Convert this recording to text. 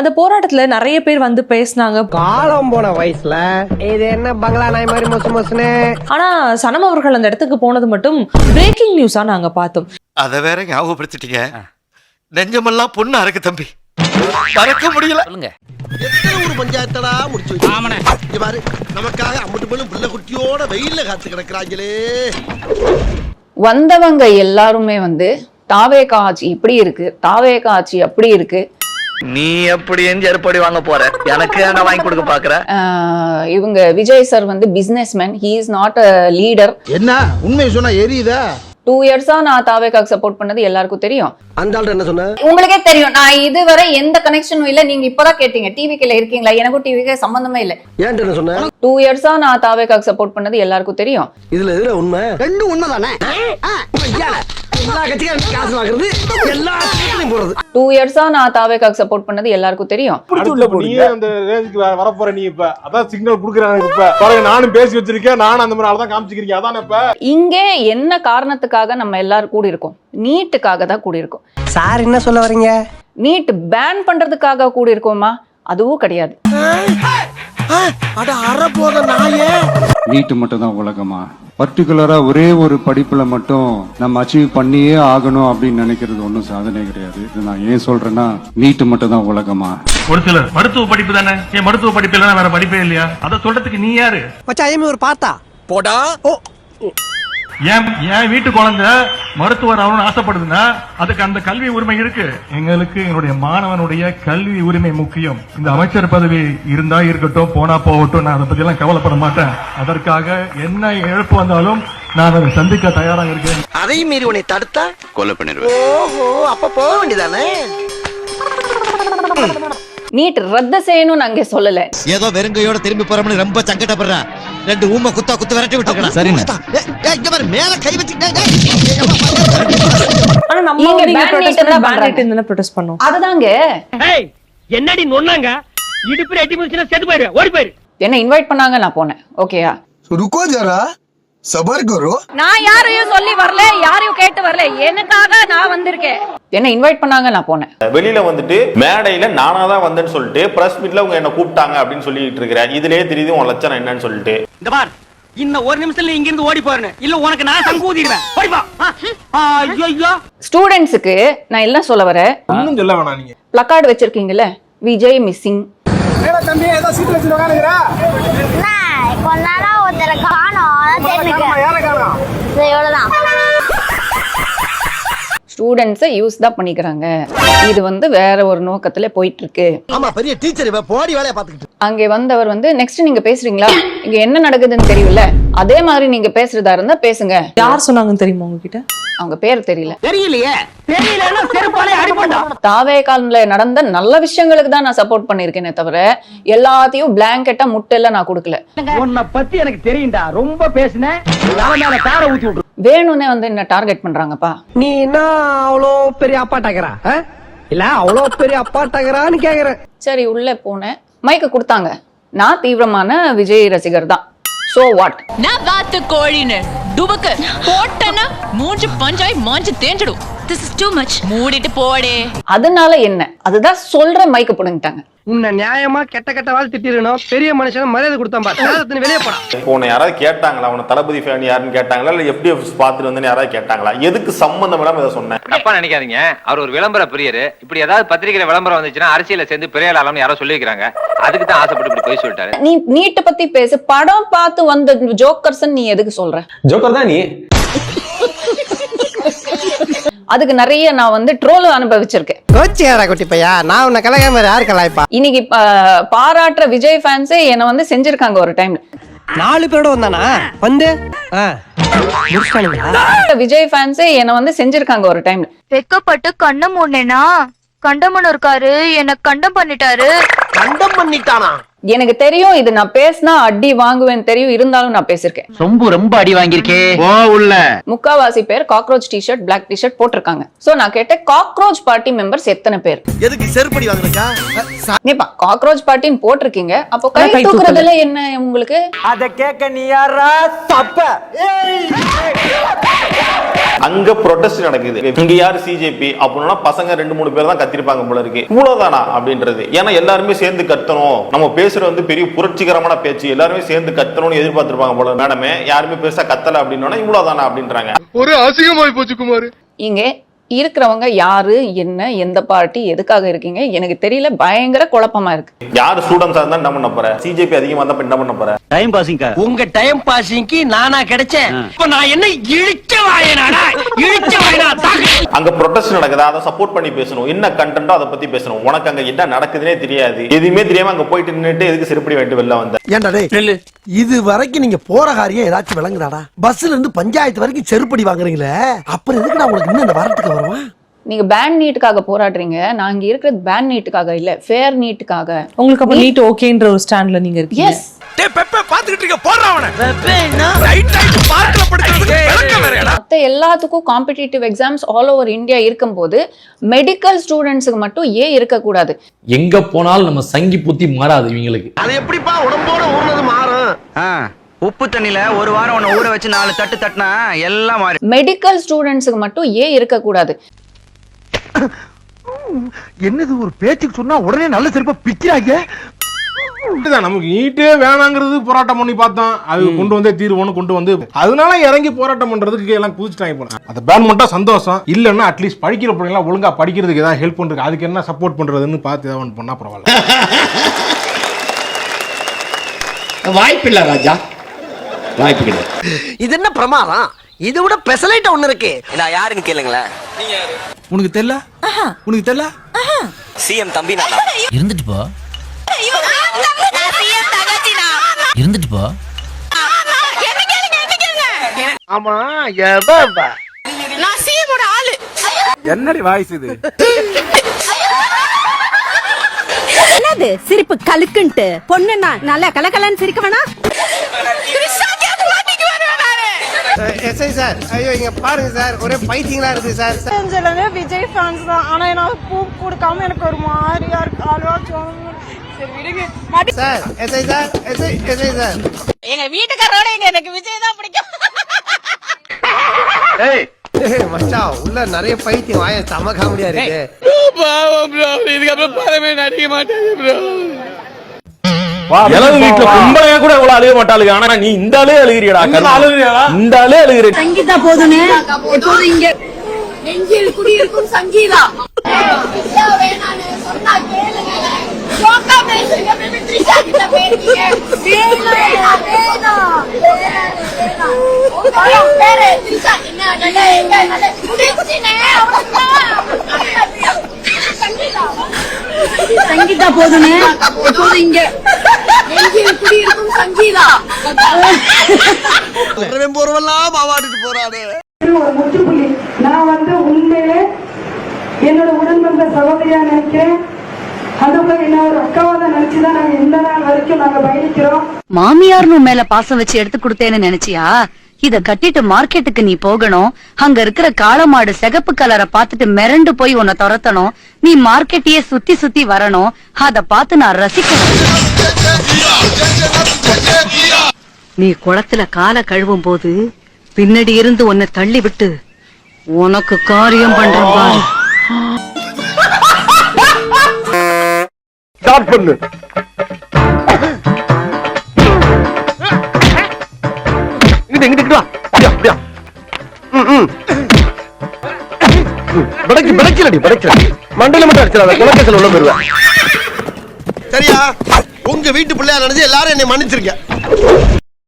அந்த போராட்டத்துல நிறைய பேர் வந்து பேசினாங்க. காலம் போன வயசுல இது என்ன பங்களா நாய் மாதிரி மொசு மொசுன்னு. ஆனா சனம் அவர்கள் அந்த இடத்துக்கு போனது மட்டும் பிரேக்கிங் நியூஸா நாங்க பார்த்தோம். அத வேற ஞாபகப்படுத்திட்டீங்க. நெஞ்சமெல்லாம் பொண்ணு அறக்கு தம்பி, மறக்க முடியல. எத்தனை ஒரு பஞ்சாயத்தடா முடிச்சு வச்சு பாரு, நமக்காக அம்பட்டு போலும் புள்ள குட்டியோட வெயில்ல காத்து கிடக்குறாங்களே. வந்தவங்க எல்லாருமே வந்து தாவேகா ஆட்சி இப்படி இருக்கு, தாவேகா ஆட்சி அப்படி இருக்கு. நீ எப்படி ஏற்படி வாங்க போற, எனக்கு என்ன வாங்கி கொடுக்க பாக்குற? இவங்க விஜய் சார் வந்து businessman, he is not a leader. என்ன உண்மை சொன்னா எரியுதா? 2 இயர்ஸா நான் தாவேகாக்கு சப்போர்ட் பண்ணது எல்லாருக்கும் தெரியும். அந்த ஆள் என்ன சொன்ன உங்களுக்கே தெரியும். நான் இதுவரை எந்த கனெக்ஷனும் இல்ல. நீங்க இப்பதான் கேட்டீங்க டிவிக்குள்ள இருக்கீங்களா, எனக்கும் டிவிக்கு சம்பந்தமே இல்ல. ஏன் என்ன சொன்ன? 2 இயர்ஸா நான் தாவேகாக்கு சப்போர்ட் பண்ணது எல்லாருக்கும் தெரியும். இதுல எதுல உண்மை? ரெண்டும் உண்மைதானே. எல்லா கட்சியும் காசு வாங்குறது, எல்லா கட்சியும் போறது. 2 இயர்ஸா நான் தாவேகாக்கு சப்போர்ட் பண்ணது எல்லாருக்கும் தெரியும். நீ அந்த ரேஞ்சுக்கு வர போற, நீ இப்ப அதான் சிக்னல் குடுக்குறாங்க. இப்ப பாருங்க, நானும் பேசி வச்சிருக்கேன், நானும் அந்த மாதிரி ஆளதான் காமிச்சிக்கிறீங்க. அதான் இப்ப இங்கே என்ன காரணத்துக்காக நம்ம எல்லாரும் கூடி இருக்கோம்? நீட்டுக்காக தான் கூடி இருக்கோம். சார் என்ன சொல்ல வரீங்க? நீட் பேன் பண்றதுக்காக கூடி இருக்கோமா? அதுவும் கிடையாது. நீட்டு மட்டும் தான் உலகமா? பர்டிகுலரா ஒரே ஒரு படிப்புல மட்டும் நம்ம அச்சீவ் பண்ணியே ஆகணும் அப்படின்னு நினைக்கிறது ஒன்றும் சாதனை கிடையாது. இது நான் ஏன் சொல்றேன்னா, நீட்டு மட்டும் தான் உலகமா? ஒரு சிலர் மருத்துவ படிப்பு தானே, ஏன் மருத்துவ படிப்பு இல்லைன்னா வேற படிப்பே இல்லையா? அதை சொல்றதுக்கு நீ யாரு? மச்சான் ஒரு பார்த்தா போடா. ஏன் வீட்டு குழந்தை மருத்துவர் ஆகணும்னு ஆசைப்படுதுன்னா அதுக்கு அந்த கல்வி உரிமை இருக்கு. எங்களுக்கு எங்களுடைய மாணவனுடைய கல்வி உரிமை முக்கியம். இந்த அமைச்சர் பதவி இருந்தா இருக்கட்டும், போனா போகட்டும், நான் அதை பத்தி எல்லாம் கவலைப்பட மாட்டேன். அதற்காக என்ன இழப்பு வந்தாலும் நான் அதை சந்திக்க தயாராக இருக்கேன். அதையும் மீறி உன்னை தடுத்தா கொலை பண்ணிடுவேன். ஓஹோ, அப்ப போக வேண்டியதானே. நீட் ரத்து செய்யணும்னு அங்கே சொல்லல. ஏதோ வெறுங்கையோட திரும்பி போறோம்னு ரொம்ப சங்கடப்படுறேன். 2 ஊமை குத்து விரட்டி விட்டுருக்கேன். சரிண்ணே. இங்க பாரு, மேல கை வச்சுக்கிட்டே. ஆனா நம்ம இங்க வந்து இங்க ban protest பண்ணிட்டு தான் ban பண்றாங்க. பண்ணிட்டு protest பண்ணோம். அதுதாங்க. என்னடி நொன்னாங்க? இடுப்புல எட்டி முடிச்சுனா செத்து போயிரு, ஓடி போயிரு. என்ன இன்வைட் பண்ணாங்க, நான் போனேன். ஓகேயா? ருக்கோ ஜரா, சபர் கரோ. நான் யாரையும் சொல்லி வரல, யாரையும் கேட்டு வரல, எனக்காக நான் வந்திருக்கேன். என்ன இன்வைட் பண்ணாங்க, நான் போனேன். வெளியில வந்துட்டு மேடையில நானா தான் வந்தேன்னு சொல்லிட்டு பிரஸ் மீட்ல உங்க என்ன கூப்பிட்டாங்க அப்படின்னு சொல்லிட்டு இருக்கிறேன். இதுலயே தெரியுது உன் லட்சணம் என்னன்னு சொல்லிட்டு. இந்த பார், இன்னும் ஒரு நிமிஷத்துல இங்க இருந்து ஓடி போறேன். இல்ல உனக்கு நான் சங்கூதிடுவேன். போய் வா. ஐயோ, ஸ்டூடெண்ட்ஸுக்கு நான் எல்லாம் சொல்ல வரேன். ஒண்ணும் சொல்ல வேணாம். நீங்க பிளக்கார்டு வச்சிருக்கீங்கல்ல, விஜய் மிஸ்ஸிங். தம்பி ஏதோ சீட் வச்சு உட்காருங்கடா. கொஞ்ச நேரம் ஒருத்தர காணோம், யாரை காணோம்? இவ்வளவுதான். ஸ்டூடெண்ட்ஸை யூஸ் தான் பண்ணிக்கிறாங்க. இது வந்து வேற ஒரு நோக்கத்துல போயிட்டு இருக்கு. ஆமா, பெரிய டீச்சர் இவ, போடி வேலைய பாத்துக்கிட்டு. அங்கே வந்தவர் வந்து நெக்ஸ்ட் நீங்க பேசுறீங்களா, இங்க என்ன நடக்குதுன்னு தெரியல, அதே மாதிரி நீங்க பேசுறதா இருந்தா பேசுங்க. யார் சொன்னாங்கன்னு தெரியுமா உங்ககிட்ட? அவங்க பேர் தெரியல. தெரியலையே. தெரியலன்னா செருப்பாலே அடிப்பண்டா. தாவேகால்ல நடந்த நல்ல விஷயங்களுக்கு தான் நான் சப்போர்ட் பண்ணிருக்கேனே தவிர எல்லாத்தையும் பிளாங்கெட்டா முட்டெல்லாம் நான் கொடுக்கல. உன்னை பத்தி எனக்கு தெரியும்டா, ரொம்ப பேசுனேன். மேல தார ஊத்தி விட்டு வேணும்னே வந்து என்ன டார்கெட் பண்றாங்கப்பா. நீ என்ன அவ்வளோ பெரிய அப்பாட்டாக்கிறா? இல்ல அவ்வளோ பெரிய அப்பாட்டாக்கிறான்னு கேக்குறேன். சரி, உள்ள போனேன், மைக்க கொடுத்தாங்க. நான் தீவிரமான விஜய் ரசிகர் தான். So what? நான் வாத்து கோழின்னு டுபக்கு போட்டனா மூஞ்சி பஞ்சாய் மாஞ்சி தேஞ்சிடும். This is too much. மூடிட்டு போடே. அதனால என்ன? அதுதான் சொல்ற, மைக்க புடுங்கிட்டாங்க. உன்னை நியாயமா கெட்ட வாழ் திட்டிடணும். பெரிய மனுஷன் மரியாதை கொடுத்தான் பாத்து வெளியே போடா. இப்போ உன்னை யாராவது கேட்டாங்களா, உன்னை தளபதி ஃபேன் யாருன்னு கேட்டாங்களா, இல்ல FDF பார்த்துட்டு வந்து யாராவது கேட்டாங்களா? எதுக்கு சம்பந்தம் இல்லாம இதை சொன்னேன்? தப்பா நினைக்காதீங்க, அவர் ஒரு விளம்பர பிரியரு. இப்படி ஏதாவது பத்திரிகையில விளம்பரம் வந்துச்சுன்னா அரசியல சேர்ந்து பெரிய ஆளாம்னு யாரோ சொல்லிருக்காங்க. அதுக்கு தான் ஆசைப்பட்டு இப்படி போய் சொல்லிட்டாரு. நீ நீட்டை பத்தி பேசு, படம் பார்த்து வந்த ஜோக்கர்ஸ் நீ எதுக்கு சொல்ற? ஜோக்கர் தான் நீ. அதுக்கு நிறைய நான் வந்து ட்ரோல் அனுபவிச்சிருக்கேன். கோச்சியாரா குட்டி பையா, நான் உன்னை கலாய்க்காம யாரு கலாய்ப்பா? இன்னைக்கு பாராட்டுற விஜய் ஃபேன்ஸே என்ன வந்து செஞ்சிருக்காங்க ஒரு டைம்ல. 4 பேரோட வந்தானா வந்து விஜய் ஃபேன்ஸே என்ன வந்து செஞ்சிருக்காங்க ஒரு டைம்ல. வெக்கப்பட்டு கண்ணை மூடனேனா கண்டமன் இருக்காரு, என்ன கண்டம் பண்ணிட்டாரு. கண்டம் பண்ணிட்டானா? எனக்கு தெரியும் இது நான் பேசினா அடி வாங்குவேன் தெரியும், இருந்தாலும் நான் பேசிருக்கேன். சொம்பு ரொம்ப அடி வாங்கியிருக்கே உள்ள. முக்காவாசி பேர் காக்ரோச் டிஷர்ட், பிளாக் டிஷர்ட் போட்டிருக்காங்க. சோ நான் கேட்டேன் காக்ரோச் பார்ட்டி மெம்பர்ஸ் எத்தனை பேர்? எதுக்கு செருப்படி வாங்குறீங்க? நீப்பா காக்ரோச் பார்ட்டின்னு போட்டிருக்கீங்க, அப்போ கை தூக்குறதுல என்ன உங்களுக்கு? அத கேட்க நீ யாரா தப்ப? அங்க ப்ரொடெஸ்ட் நடக்குது. இங்க யாரு சிஜேபி அப்படின்னா பசங்க 2-3 பேர் தான் கத்திருப்பாங்க போல இருக்கு. இவ்வளவுதானா அப்படின்றது. ஏன்னா எல்லாருமே சேர்ந்து கத்தணும், நம்ம பேசுறது வந்து பெரிய புரட்சிகரமான பேச்சு, எல்லாருமே சேர்ந்து கத்தணும்னு எதிர்பார்த்திருப்பாங்க போல. மேடமே யாருமே பெருசா கத்தல அப்படின்னா இவ்வளவுதானா அப்படின்றாங்க. ஒரு அசிங்கமாய் போச்சு குமார். இங்க இருக்கிறவங்க யாரு, என்ன, எந்த பார்ட்டி, எதுக்காக இருக்கீங்க எனக்கு தெரியல. பயங்கர குழப்பமா இருக்கு. யாரு ஸ்டூடெண்ட்ஸா இருந்தா என்ன பண்ண போற? சிஜேபி அதிகமா இருந்தா என்ன பண்ண போற? டைம் பாசிங்க. உங்க டைம் பாசிங்க்கு நானா கிடைச்சேன். இப்ப நான் என்ன இழிச்ச வாயனாடா? இழிச்ச வாயனா தாங்க. அங்க ப்ரொடெஸ்ட் நடக்குதா, அதை சப்போர்ட் பண்ணி பேசணும். என்ன கண்டென்ட்டோ அதை பத்தி பேசணும். உனக்கு அங்க என்ன நடக்குதுன்னே தெரியாது, எதுவுமே தெரியாம அங்க போயிட்டு நின்னுட்டு எதுக்கு செருப்படி வாங்கிட்டு வெளில வந்த? ஏன்டா டேய், இது வரைக்கும் நீங்க போற காரியம் ஏதாச்சும் விளங்குறாடா? பஸ்ல இருந்து பஞ்சாயத்து வரைக்கும் செருப்படி வாங்குறீங்களே, அப்புறம் எதுக்கு உங்களுக்கு இன்னும் இந்த வரத்துக்கு வருவான்? நீங்க பேன் நீட்டுக்காக போராடுறீங்க, நான் இங்க இருக்கிறது பேன் நீட்டுக்காக இல்ல, ஃபேர் நீட்டுக்காக. உங்களுக்கு அப்ப நீட் ஓகேன்ற ஒரு ஸ்டாண்ட்ல நீங்க இருக்கீங்க. எஸ். டேய் பெப்பே பாத்துக்கிட்டு இருக்க போறவனே. பெப்பேனா ரைட் பார்க்கல படுத்துறதுக்கு விளக்க வேறடா. மத்த எல்லாத்துக்கும் competitive exams all over India இருக்கும்போது மெடிக்கல் ஸ்டூடெண்ட்ஸ்க்கு மட்டும் ஏன் இருக்க கூடாது? எங்க போனாலும் நம்ம சங்கி புத்தி மாறாது இவங்களுக்கு. அது எப்படிப்பா உடம்போட ஊர்னது மாறும்? உப்பு தண்ணில ஒரு வாரம் உன்னை ஊற வச்சு 4 தட்டு தட்டினா எல்லாம் மாறி. மெடிக்கல் ஸ்டூடெண்ட்ஸ்க்கு மட்டும் ஏன் இருக்க கூடாது? என்னது ஒரு பேச்சுக்கு சொன்னா உடனே நல்ல செருப்பா பிக்கிறாங்க. நமக்கு நீட்டே வேணாங்கிறது போராட்டம் பண்ணி பார்த்தோம், அது கொண்டு வந்தே தீர்வுன்னு கொண்டு வந்து அதனால இறங்கி போராட்டம் பண்றதுக்கு எல்லாம் குதிச்சுட்டாங்க போன. அதை பேன் பண்ணிட்டா சந்தோஷம், இல்லன்னா அட்லீஸ்ட் படிக்கிற பிள்ளைங்களா ஒழுங்கா படிக்கிறதுக்கு ஏதாவது ஹெல்ப் பண்றது, அதுக்கு என்ன சப்போர்ட் பண்றதுன்னு பார்த்து ஏதாவது பண்ணா பரவாயில்ல. வாய்ப்பில்லை ராஜா, வாய்ப்பு கிடையாது. இது என்ன பிரமாதம்? இது விட பெசலைட் ஒண்ணு இருக்கு. நான் யாருன்னு கேளுங்களேன். உனக்கு தெரியல? உனக்கு தெரியல? சிஎம் தம்பி நான் இருந்துட்டு போ, இருந்துட்டு போ. ஆமா எபா நான் சிஎமோட ஆளு. என்னடி வாய்ஸ் இது? என்னது சிரிப்பு கலுக்குன்ட்டு? பொண்ணுன்னா நல்லா கலகலன்னு சிரிக்க வேணா? எஸ்ஐ சார், ஐயோ இங்க பாருங்க சார், ஒரே பைத்தியங்களா இருக்கு சார். எல்லாமே விஜய் ஃபேன்ஸ் தான், ஆனா நான் பூ கொடுக்காம எனக்கு ஒரு மாதிரியா இருக்கு. அல்வா சரி விடுங்க sir. SI sir, SI sir, எங்க வீட்டுக்காரோட எனக்கு விஜய் தான் பிடிக்கும். ஏய் மச்சான், உள்ள நிறைய பைத்தியம் வாய சம காமெடியா இருக்கு. இதுக்கு அப்புறம் பரமே நடிக்க மாட்டேன் ப்ரோ. இளவு வீட்டுல பொம்பளையா கூட இவ்வளவு அழுக மாட்டாளுங்க, ஆனா நீ இந்த ஆளே அழுகிறியடா. இந்த ஆளே அழுகிற. சங்கீதா போதுனே எப்போது இங்க நெஞ்சில் குடியிருக்கும் சங்கீதா. சொன்னா கேளுங்க, ஷோக்கா பேசுங்க, த்ரிஷா கிட்ட பேசுங்க. வேணா பேரே த்ரிஷா என்ன நல்ல எங்க நல்ல குடிச்சினே சங்கீதா போதுனே எப்போது இங்க நெஞ்சில் குடியிருக்கும் சங்கீதா. போறவெல்லாம் மாவாடிட்டு போறானே. ஒரு முற்றுப்புள்ளி. நான் உண்மையிலே என்னோட உடன்பிறந்த சகோதரியா நினைக்கிறேன். அதுக்குள்ள என்ன ஒரு அக்காவா தான் நினைச்சுதான் நாங்க இந்த நாள் வரைக்கும் நாங்க பயணிக்கிறோம். மாமியார்னு மேல பாசம் வச்சு எடுத்து கொடுத்தேன்னு நினைச்சியா? இத கட்டிட்டு மார்க்கெட்டுக்கு நீ போகணும், அங்க இருக்கிற காளமாடு சிகப்பு கலரை பார்த்துட்டு மிரண்டு போய் உன்னை துரத்தணும், நீ மார்க்கெட்டையே சுத்தி சுத்தி வரணும், அத பார்த்து நான் ரசிக்கணும். நீ குளத்துல காலை கழுவும் போது பின்னாடி இருந்து உன்னை தள்ளி விட்டு உனக்கு காரியம் பண்றேன் பாரு. ஸ்டார்ட் பண்ணு. இங்கிட்டு வா. அப்படியா படைக்கலடி மண்டல மட்டும் அடிச்சிடாத, குலக்கேசல் உள்ள போயிருவேன். சரியா? உங்க வீட்டு பிள்ளையா நினைச்சு எல்லாரும் என்னை மன்னிச்சிருக்க.